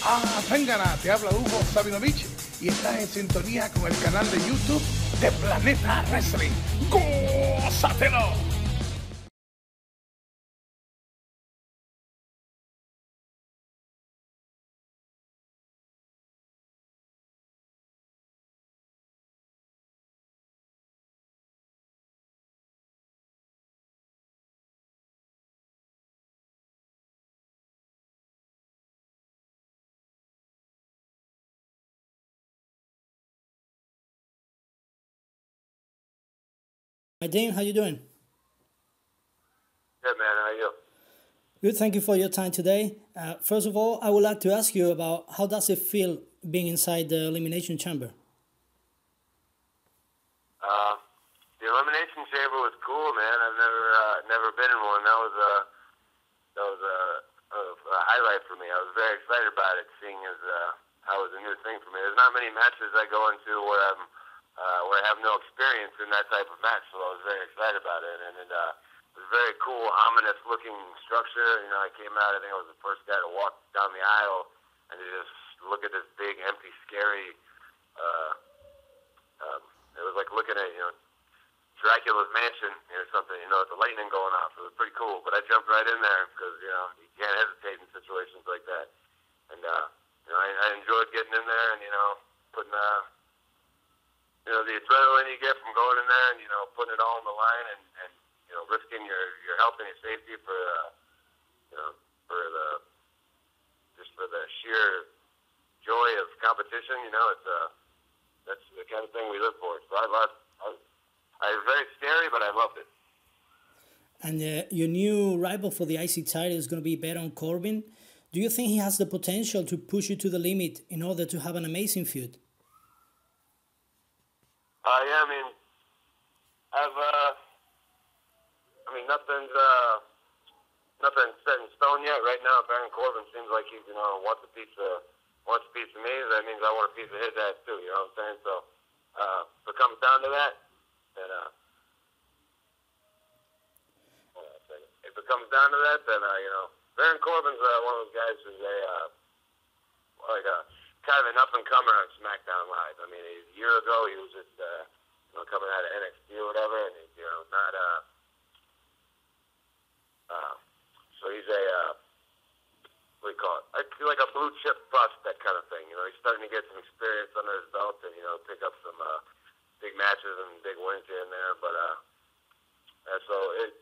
Ah, Tangana, te habla Hugo Sabinovich y estás en sintonía con el canal de YouTube de Planeta Wrestling. ¡Gózatelo! Hi, Dean. How you doing? Good, man. How are you? Good. Thank you for your time today. First of all, I would like to ask you about how does it feel being inside the elimination chamber? The elimination chamber was cool, man. I've never been in one. That was a highlight for me. I was very excited about it, seeing as how it was a new thing for me. There's not many matches I go into where I have no experience in that type of match, so I was very excited about it. And it was a very cool, ominous-looking structure. You know, I came out, I think I was the first guy to walk down the aisle, and to just look at this big, empty, scary, it was like looking at, Dracula's mansion or something, with the lightning going off. It was pretty cool, but I jumped right in there because, you can't hesitate in situations like that. And, I enjoyed getting in there and, putting, the adrenaline you get from going in there and, putting it all on the line and risking your health and your safety for the sheer joy of competition. That's the kind of thing we live for. So it was very scary, but I loved it. And your new rival for the IC title is going to be Baron Corbin. Do you think he has the potential to push you to the limit in order to have an amazing feud? Yeah, nothing's set in stone yet. Right now, Baron Corbin seems like he, wants a piece of me. That means I want a piece of his ass too. You know what I'm saying? So, if it comes down to that, then Baron Corbin's one of those guys who's kind of an up and comer on SmackDown Live. I mean, a year ago he was just coming out of NXT or whatever, and he's not so he's a what do you call it? I feel like a blue chip bust, that kind of thing. He's starting to get some experience under his belt and pick up some big matches and big wins here and there. But so it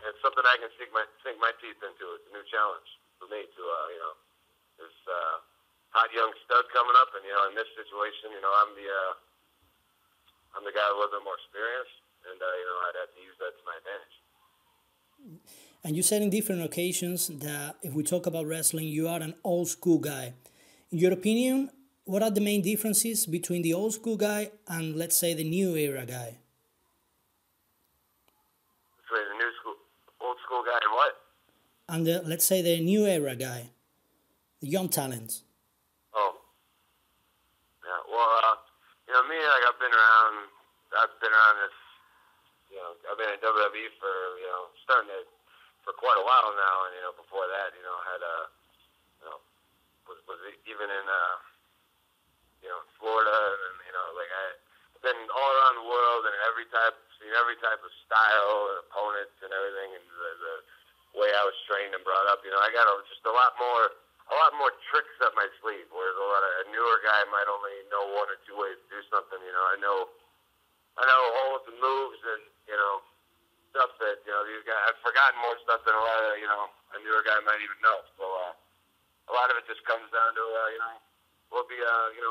it's something I can sink my teeth into. It's a new challenge for me to this hot young stud coming up, and in this situation, I'm the guy with a little bit more experience, and I'd have to use that to my advantage. And you said in different occasions that if we talk about wrestling, you are an old school guy. In your opinion, what are the main differences between the old school guy and, let's say, the new era guy? Between the old school guy and what? And let's say the new era guy, the young talents. Oh, yeah. Well, me, like I've been around this. I've been in WWE for quite a while now, and before that, had was even in Florida, and I've been all around the world and seen every type of style and opponents and everything, and the way I was trained and brought up. I got just a lot more tricks up my sleeve, whereas a newer guy might only know one or two ways to do something. I know holds and moves and stuff that these guys. I've forgotten more stuff than a lot of a newer guy might even know. So a lot of it just comes down to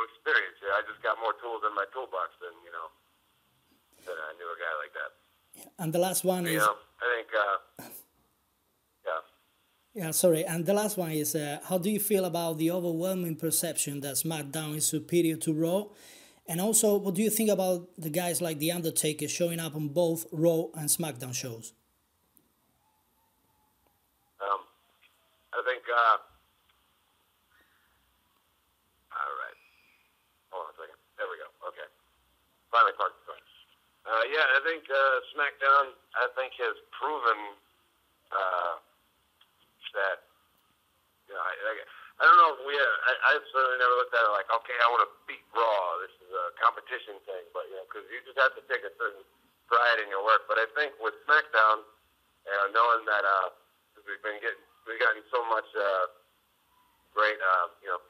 experience. I just got more tools in my toolbox than a newer guy like that. And the last one is. I think. Yeah, sorry. And the last one is, how do you feel about the overwhelming perception that SmackDown is superior to Raw? And also, what do you think about the guys like The Undertaker showing up on both Raw and SmackDown shows? I think, all right. Hold on a second. There we go. Okay. Finally parked the car. I think SmackDown, has proven that I don't know if I certainly never looked at it like, okay, I want to beat Raw. This is a competition thing, but because you just have to take a certain pride in your work. But I think with SmackDown, knowing that we've gotten so much great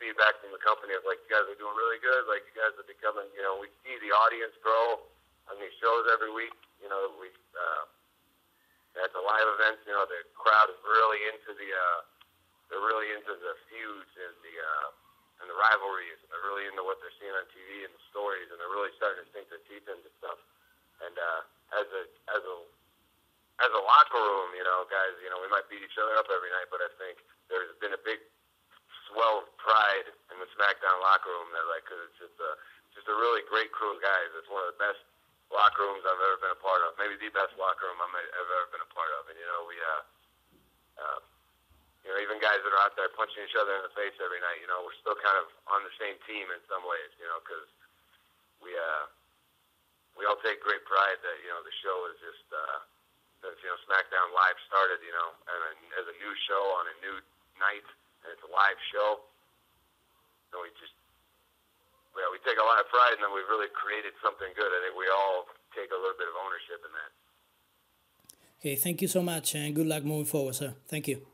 feedback from the company of like, you guys are doing really good. Like, you guys are becoming, we see the audience grow on these shows every week. We at the live events, the crowd is really into they're really into the feuds and the rivalries, and they're really into what they're seeing on TV and the stories, and they're really starting to sink their teeth into stuff. And as a locker room, guys, we might beat each other up every night, but I think there's been a big swell of pride in the SmackDown locker room that, like, cause it's just a really great crew of guys. It's one of the best locker rooms I've ever been a part of. Maybe the best locker room I've ever been a part of. And even guys that are out there punching each other in the face every night, we're still kind of on the same team in some ways, because we all take great pride that the show is just since SmackDown Live started, and as a new show on a new night, and it's a live show, we take a lot of pride, and then we've really created something good. I think we all take a little bit of ownership in that. Okay, thank you so much, and good luck moving forward, sir. Thank you.